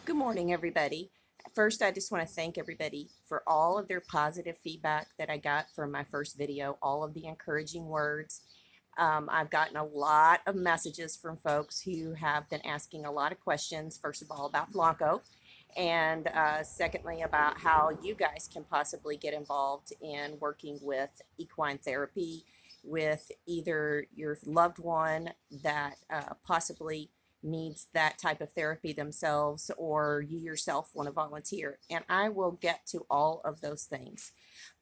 Good morning, everybody. First, I just want to thank everybody for all of their positive feedback that I got from my first video, all of the encouraging words. I've gotten a lot of messages from folks who have been asking a lot of questions, first of all, about Blanco, and secondly, about how you guys can possibly get involved in working with equine therapy with either your loved one that possibly needs that type of therapy themselves, or you yourself want to volunteer. And I will get to all of those things.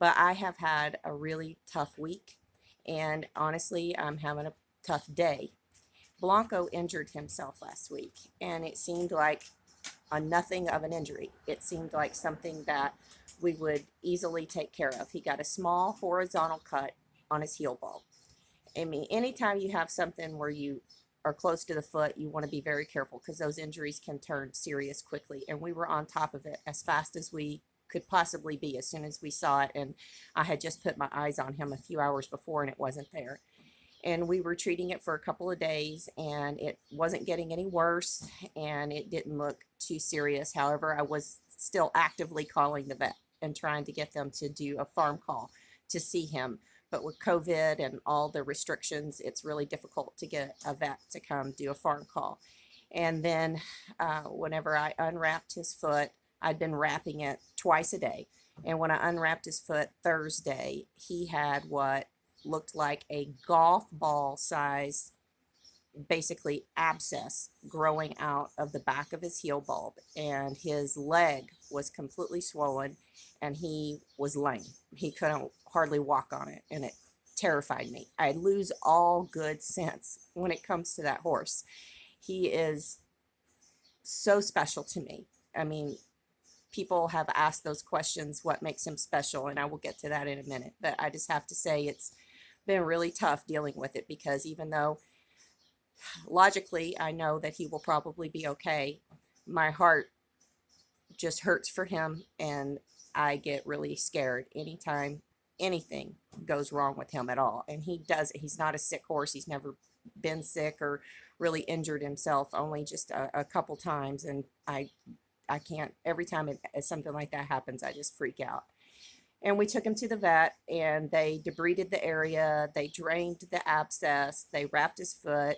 But I have had a really tough week, and honestly, I'm having a tough day. Blanco injured himself last week, and it seemed like a nothing of an injury. It seemed like something that we would easily take care of. He got a small horizontal cut on his heel ball. I mean, anytime you have something where you are close to the foot, you want to be very careful because those injuries can turn serious quickly. And we were on top of it as fast as we could possibly be as soon as we saw it. And I had just put my eyes on him a few hours before and it wasn't there. And we were treating it for a couple of days and it wasn't getting any worse and it didn't look too serious. However, I was still actively calling the vet and trying to get them to do a farm call to see him. But with COVID and all the restrictions, it's really difficult to get a vet to come do a farm call. And then whenever I unwrapped his foot, I'd been wrapping it twice a day. And when I unwrapped his foot Thursday, he had what looked like a golf ball size, basically abscess growing out of the back of his heel bulb. And his leg was completely swollen and he was lame. He couldn't hardly walk on it. And it terrified me. I lose all good sense when it comes to that horse. He is so special to me. I mean, people have asked those questions, what makes him special? And I will get to that in a minute. But I just have to say it's been really tough dealing with it because even though logically I know that he will probably be okay, my heart just hurts for him and I get really scared anytime anything goes wrong with him at all. And he's not a sick horse. He's never been sick or really injured himself, only just a couple times. And I can't, every time something like that happens, I just freak out. And we took him to the vet and they debrided the area, they drained the abscess, they wrapped his foot,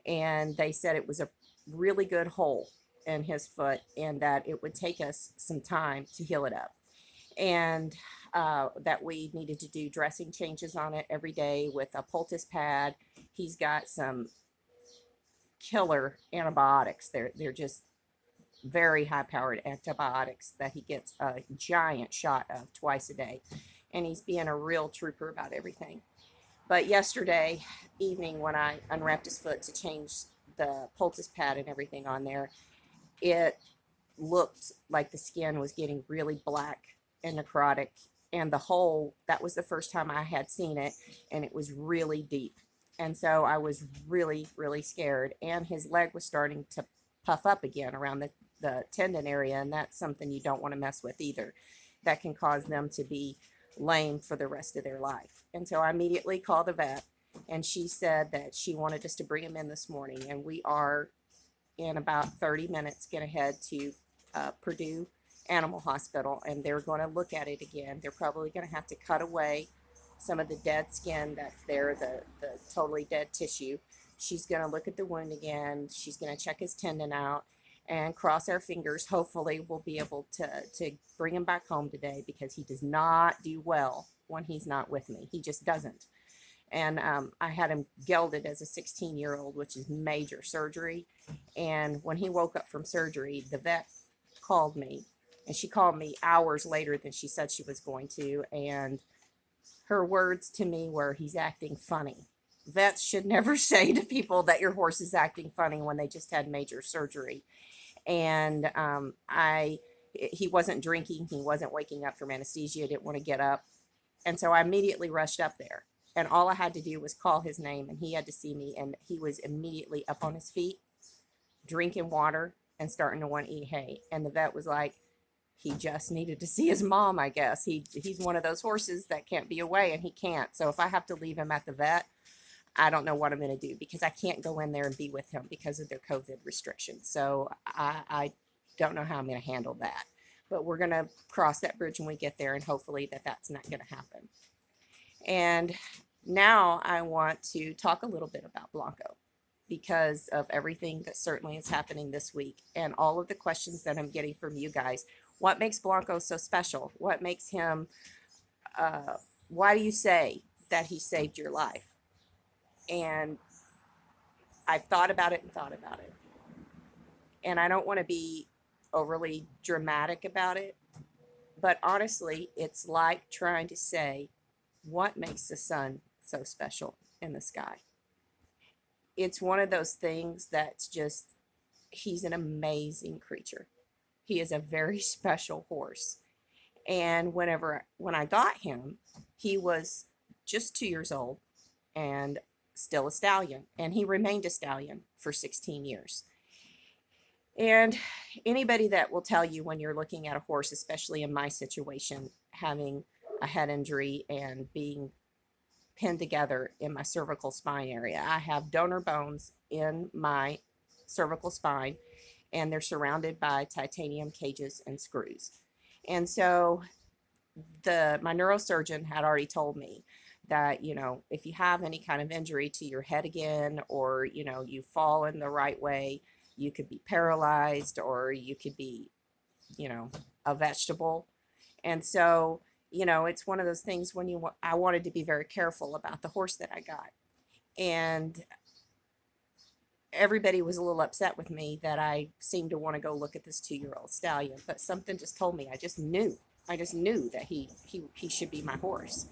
and they said it was a really good hole in his foot and that it would take us some time to heal it up. And that we needed to do dressing changes on it every day with a poultice pad. He's got some killer antibiotics. They're just very high powered antibiotics that he gets a giant shot of twice a day. And he's being a real trooper about everything. But yesterday evening, when I unwrapped his foot to change the poultice pad and everything on there, it looked like the skin was getting really black and necrotic. And the hole, that was the first time I had seen it, and it was really deep. And so I was really, really scared. And his leg was starting to puff up again around the tendon area, and that's something you don't want to mess with either. That can cause them to be lame for the rest of their life. And so I immediately called the vet, and she said that she wanted us to bring him in this morning, and we are in about 30 minutes going to head to Purdue Animal Hospital, and they're going to look at it again. They're probably going to have to cut away some of the dead skin that's there, the totally dead tissue. She's going to look at the wound again. She's going to check his tendon out and cross our fingers. Hopefully we'll be able to bring him back home today because he does not do well when he's not with me. He just doesn't. And I had him gelded as a 16-year-old, which is major surgery. And when he woke up from surgery, the vet called me, and she called me hours later than she said she was going to. And her words to me were, he's acting funny. Vets should never say to people that your horse is acting funny when they just had major surgery. And he wasn't drinking, he wasn't waking up from anesthesia, didn't want to get up. And so I immediately rushed up there. And all I had to do was call his name, and he had to see me. And he was immediately up on his feet, drinking water, and starting to want to eat hay. And the vet was like, he just needed to see his mom, I guess. He's one of those horses that can't be away, and he can't. So if I have to leave him at the vet, I don't know what I'm going to do because I can't go in there and be with him because of their COVID restrictions. So I don't know how I'm going to handle that. But we're going to cross that bridge when we get there, and hopefully that's not going to happen. And now I want to talk a little bit about Blanco because of everything that certainly is happening this week and all of the questions that I'm getting from you guys. What makes Blanco so special? What makes him, why do you say that he saved your life? And I've thought about it and thought about it. And I don't want to be overly dramatic about it, but honestly, it's like trying to say, what makes the sun so special in the sky? It's one of those things that's just, he's an amazing creature. He is a very special horse. And when I got him, he was just 2 years old and still a stallion. And he remained a stallion for 16 years. And anybody that will tell you when you're looking at a horse, especially in my situation, having a head injury and being pinned together in my cervical spine area, I have donor bones in my cervical spine, and they're surrounded by titanium cages and screws. And so my neurosurgeon had already told me that, if you have any kind of injury to your head again, or, you fall in the right way, you could be paralyzed, or you could be, a vegetable. And so, it's one of those things when I wanted to be very careful about the horse that I got. And everybody was a little upset with me that I seemed to want to go look at this 2-year-old stallion, but something just told me, I just knew that he should be my horse.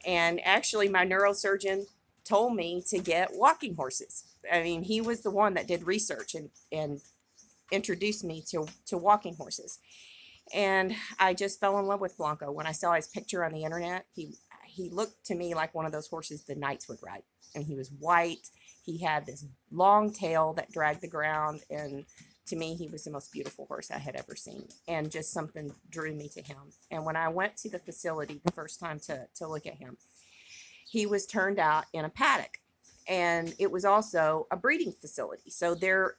And actually, my neurosurgeon told me to get walking horses. I mean, he was the one that did research and introduced me to walking horses. And I just fell in love with Blanco. When I saw his picture on the internet, he looked to me like one of those horses the knights would ride. And he was white. He had this long tail that dragged the ground. And to me, he was the most beautiful horse I had ever seen. And just something drew me to him. And when I went to the facility the first time to look at him, he was turned out in a paddock. And it was also a breeding facility.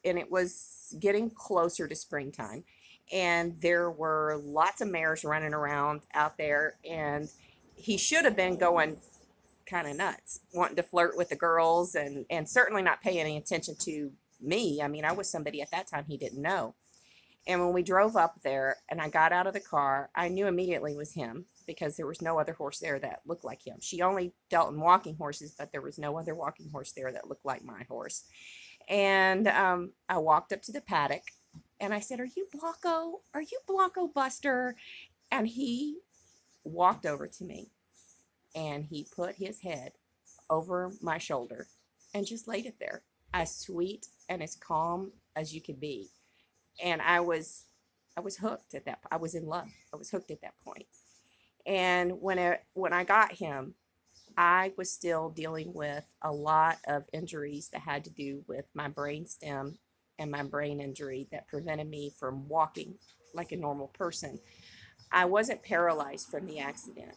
And it was getting closer to springtime. And there were lots of mares running around out there. And he should have been going kind of nuts, wanting to flirt with the girls and certainly not pay any attention to me. I mean, I was somebody at that time he didn't know. And when we drove up there and I got out of the car, I knew immediately it was him because there was no other horse there that looked like him. She only dealt in walking horses, but there was no other walking horse there that looked like my horse. And I walked up to the paddock and I said, "Are you Blanco? Are you Blanco Buster?" And he walked over to me and he put his head over my shoulder and just laid it there, as sweet and as calm as you could be. And I was hooked at that. I was in love. I was hooked at that point. And when I got him, I was still dealing with a lot of injuries that had to do with my brain stem and my brain injury that prevented me from walking like a normal person. I wasn't paralyzed from the accident,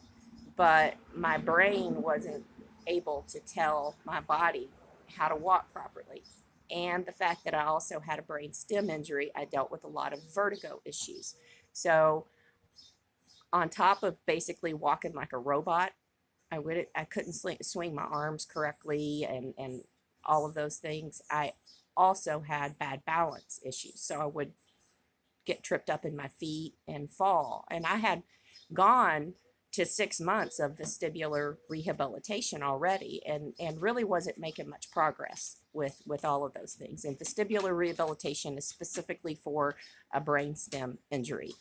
but my brain wasn't able to tell my body how to walk properly. And the fact that I also had a brain stem injury, I dealt with a lot of vertigo issues. So on top of basically walking like a robot, I couldn't swing my arms correctly and all of those things. I also had bad balance issues. So I would get tripped up in my feet and fall. And I had gone to 6 months of vestibular rehabilitation already and really wasn't making much progress with all of those things. And vestibular rehabilitation is specifically for a brainstem injury.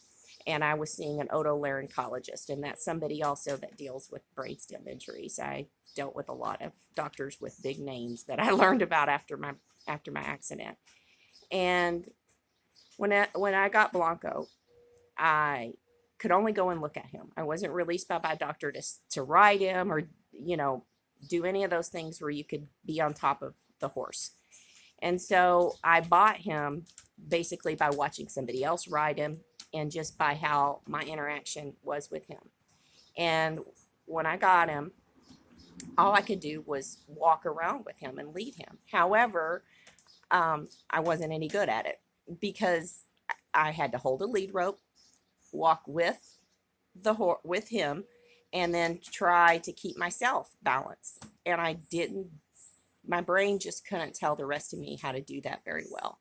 And I was seeing an otolaryngologist, and that's somebody also that deals with brainstem injuries. I dealt with a lot of doctors with big names that I learned about after my accident. And when I got Blanco, I could only go and look at him. I wasn't released by my doctor to ride him or, do any of those things where you could be on top of the horse. And so I bought him basically by watching somebody else ride him and just by how my interaction was with him. And when I got him, all I could do was walk around with him and lead him. However, I wasn't any good at it because I had to hold a lead rope, walk with with him, and then try to keep myself balanced. And I didn't. My brain just couldn't tell the rest of me how to do that very well.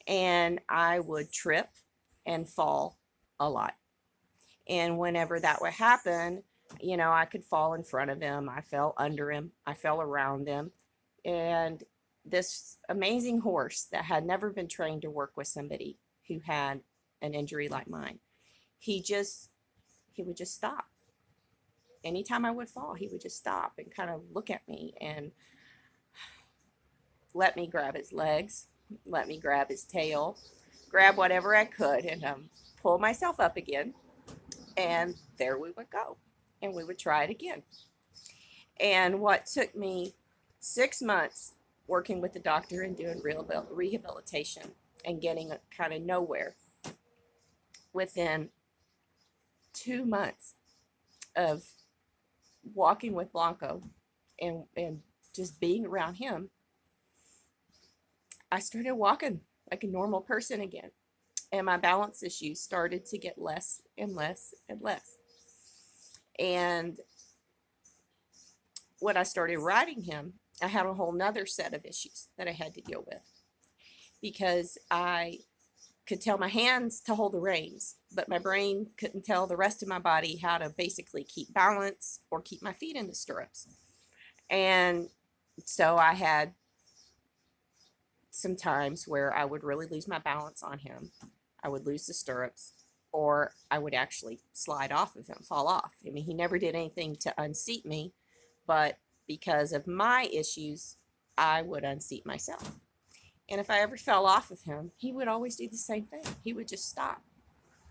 And I would trip and fall a lot. And whenever that would happen, I could fall in front of him, I fell under him, I fell around him. And this amazing horse that had never been trained to work with somebody who had an injury like mine, he would just stop. Anytime I would fall, he would just stop and kind of look at me and let me grab his legs, let me grab his tail, grab whatever I could, and pull myself up again. And there we would go. And we would try it again. And what took me 6 months working with the doctor and doing rehabilitation and getting kind of nowhere, within 2 months of walking with Blanco and just being around him, I started walking like a normal person again. And my balance issues started to get less and less and less. And when I started riding him, I had a whole nother set of issues that I had to deal with, because I could tell my hands to hold the reins, but my brain couldn't tell the rest of my body how to basically keep balance or keep my feet in the stirrups. And so I had some times where I would really lose my balance on him. I would lose the stirrups, or I would actually slide off of him, fall off. I mean, he never did anything to unseat me, but because of my issues, I would unseat myself. And if I ever fell off of him, he would always do the same thing. He would just stop,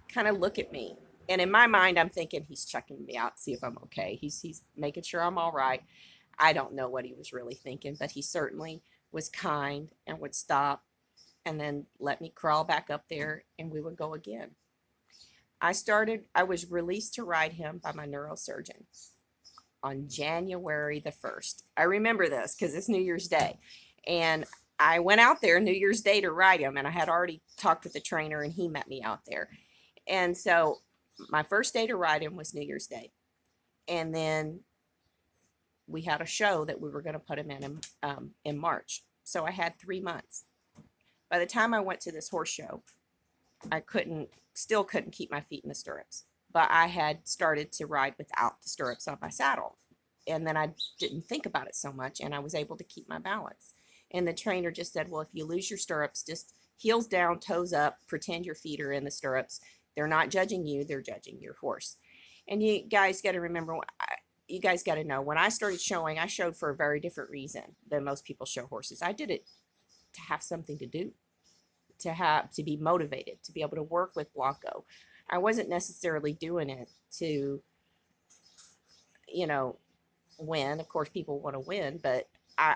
kind of look at me. And in my mind, I'm thinking he's checking me out, see if I'm okay. He's making sure I'm all right. I don't know what he was really thinking, but he certainly was kind and would stop and then let me crawl back up there, and we would go again. I was released to ride him by my neurosurgeon on January the 1st. I remember this because it's New Year's Day. And I went out there New Year's Day to ride him, and I had already talked with the trainer, and he met me out there. And so my first day to ride him was New Year's Day. And then we had a show that we were going to put him in March. So I had 3 months. By the time I went to this horse show, I still couldn't keep my feet in the stirrups, but I had started to ride without the stirrups on my saddle. And then I didn't think about it so much, and I was able to keep my balance. And the trainer just said, well, if you lose your stirrups, just heels down, toes up, pretend your feet are in the stirrups. They're not judging you, they're judging your horse. And you guys got to remember, you guys got to know, when I started showing, I showed for a very different reason than most people show horses. I did it to have something to do, to be motivated, to be able to work with Blanco. I wasn't necessarily doing it to, win. Of course, people want to win, but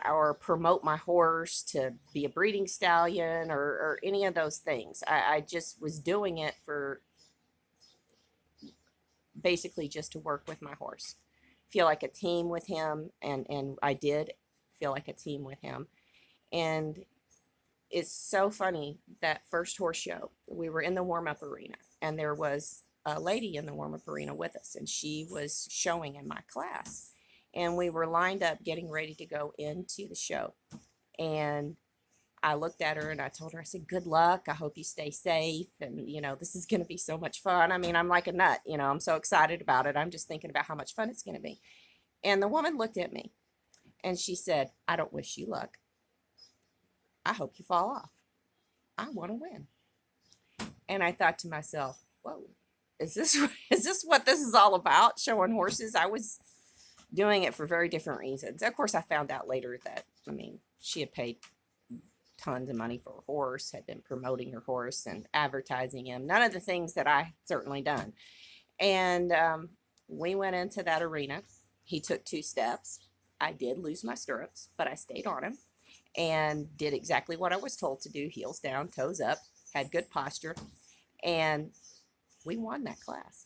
or promote my horse to be a breeding stallion or any of those things. I just was doing it for basically just to work with my horse, feel like a team with him, and I did feel like a team with him. And it's so funny, that first horse show, we were in the warm-up arena, and there was a lady in the warm-up arena with us, and she was showing in my class, and we were lined up getting ready to go into the show. And I looked at her and I told her, I said, good luck, I hope you stay safe, and this is going to be so much fun. I mean, I'm like a nut, I'm so excited about it. I'm just thinking about how much fun it's going to be. And the woman looked at me and she said, I don't wish you luck, I hope you fall off, I want to win. And I thought to myself, whoa, is this what this is all about, showing horses? I was doing it for very different reasons. Of course, I found out later that, she had paid tons of money for a horse, had been promoting her horse and advertising him, none of the things that I certainly done. And we went into that arena. He took 2 steps. I did lose my stirrups, but I stayed on him and did exactly what I was told to do, heels down, toes up, had good posture, and we won that class.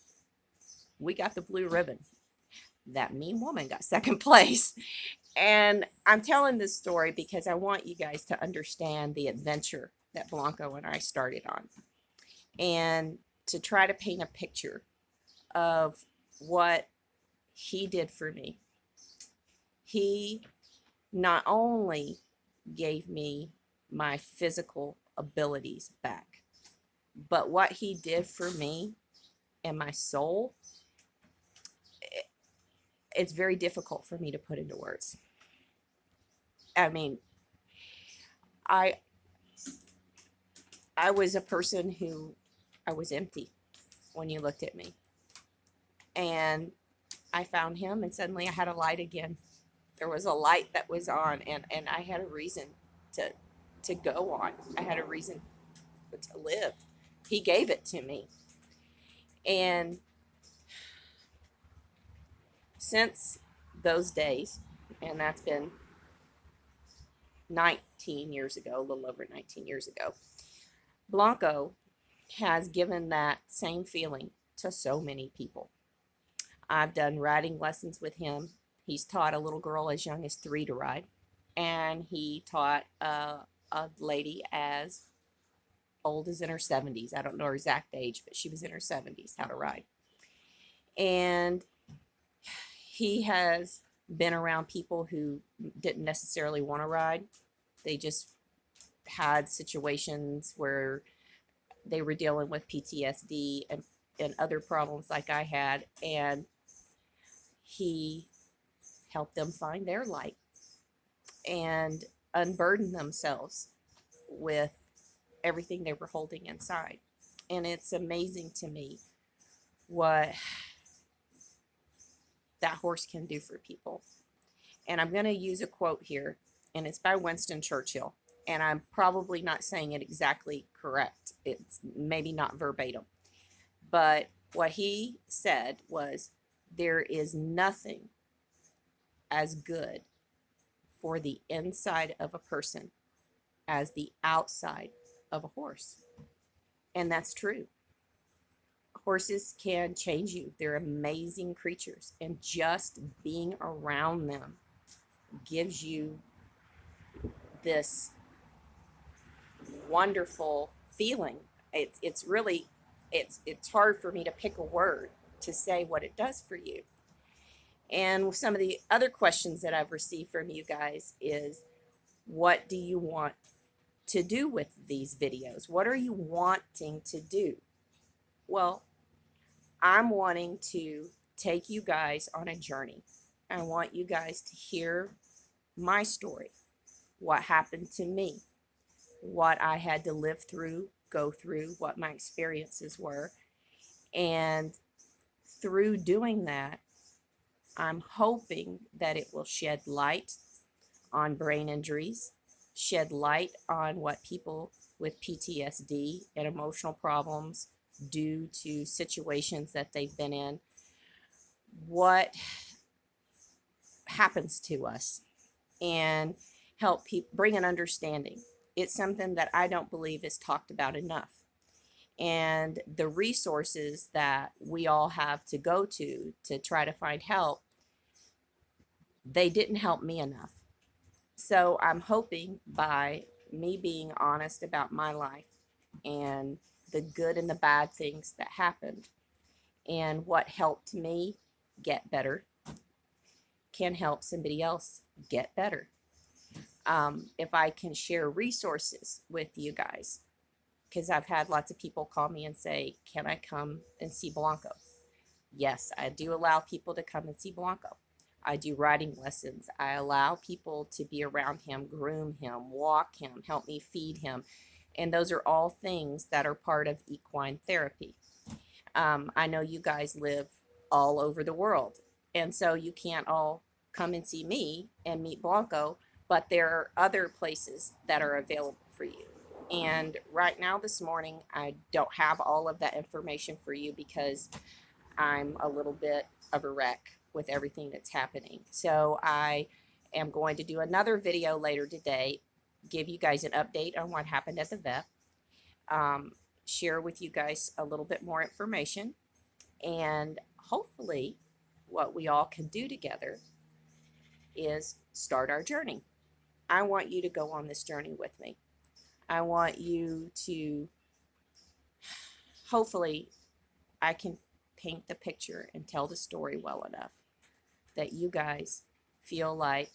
We got the blue ribbon. That mean woman got second place. And I'm telling this story because I want you guys to understand the adventure that Blanco and I started on. and to try to paint a picture of what he did for me. He not only gave me my physical abilities back, but what he did for me and my soul, it's very difficult for me to put into words. I mean, I I was a person who I was empty when you looked at me. And I found him and suddenly I had a light again. There was a light that was on and I had a reason to go on. I had a reason to live. He gave it to me. And since those days, and that's been 19 years ago, a little over 19 years ago, Blanco has given that same feeling to so many people. I've done riding lessons with him. He's taught a little girl as young as 3 to ride, and he taught a lady as old as in her 70s. I don't know her exact age, but she was in her 70s how to ride. And he has been around people who didn't necessarily want to ride. They just had situations where they were dealing with PTSD and other problems like I had. And he helped them find their light and unburden themselves with everything they were holding inside. And it's amazing to me what that horse can do for people. And I'm going to use a quote here, and it's by Winston Churchill. And I'm probably not saying it exactly correct. It's maybe not verbatim. But what he said was, there is nothing as good for the inside of a person as the outside of a horse. And that's true. Horses can change you. They're amazing creatures. And just being around them gives you this wonderful feeling. It's really it's hard for me to pick a word to say what it does for you. And some of the other questions that I've received from you guys is, what do you want to do with these videos? What are you wanting to do? Well, I'm wanting to take you guys on a journey. I want you guys to hear my story, what happened to me, what I had to live through, go through, what my experiences were. And through doing that, I'm hoping that it will shed light on brain injuries, shed light on what people with PTSD and emotional problems due to situations that they've been in, what happens to us, and help people bring an understanding. It's something that I don't believe is talked about enough. And the resources that we all have to go to try to find help, they didn't help me enough. So I'm hoping by me being honest about my life and the good and the bad things that happened and what helped me get better can help somebody else get better. If I can share resources with you guys, because I've had lots of people call me and say, can I come and see Blanco? Yes, I do allow people to come and see Blanco. I do riding lessons. I allow people to be around him, groom him, walk him, help me feed him. And those are all things that are part of equine therapy. I know you guys live all over the world, and so you can't all come and see me and meet Blanco, but there are other places that are available for you. And right now, this morning, I don't have all of that information for you because I'm a little bit of a wreck with everything that's happening. So I am going to do another video later today, give you guys an update on what happened at the vet, share with you guys a little bit more information, and hopefully what we all can do together is start our journey. I want you to go on this journey with me. I want you to hopefully I can paint the picture and tell the story well enough that you guys feel like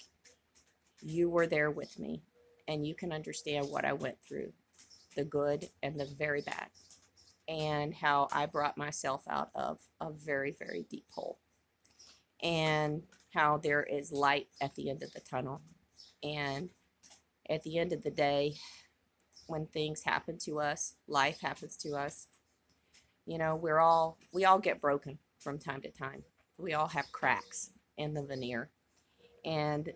you were there with me and you can understand what I went through, the good and the very bad, and how I brought myself out of a very, very deep hole, and how there is light at the end of the tunnel. And at the end of the day, when things happen to us, life happens to us, you know, we all get broken from time to time. We all have cracks in the veneer. And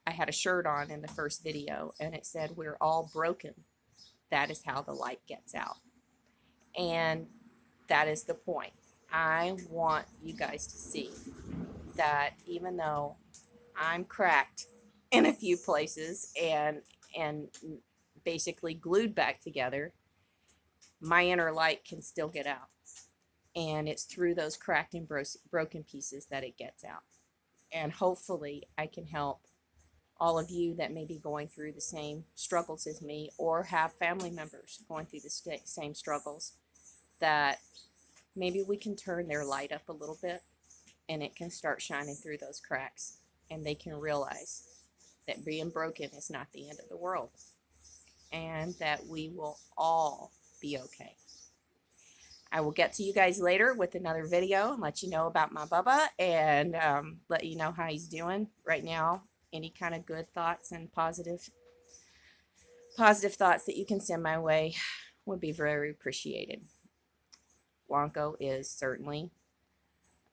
I had a shirt on in the first video and it said, "We're all broken. That is how the light gets out." And that is the point. I want you guys to see that even though I'm cracked in a few places and basically glued back together, my inner light can still get out. And it's through those cracked and broken pieces that it gets out. And hopefully I can help all of you that may be going through the same struggles as me or have family members going through the same struggles, that maybe we can turn their light up a little bit and it can start shining through those cracks and they can realize that being broken is not the end of the world and that we will all be okay. I will get to you guys later with another video and let you know about my Bubba and let you know how he's doing right now. Any kind of good thoughts and positive thoughts that you can send my way would be very appreciated. Blanco is certainly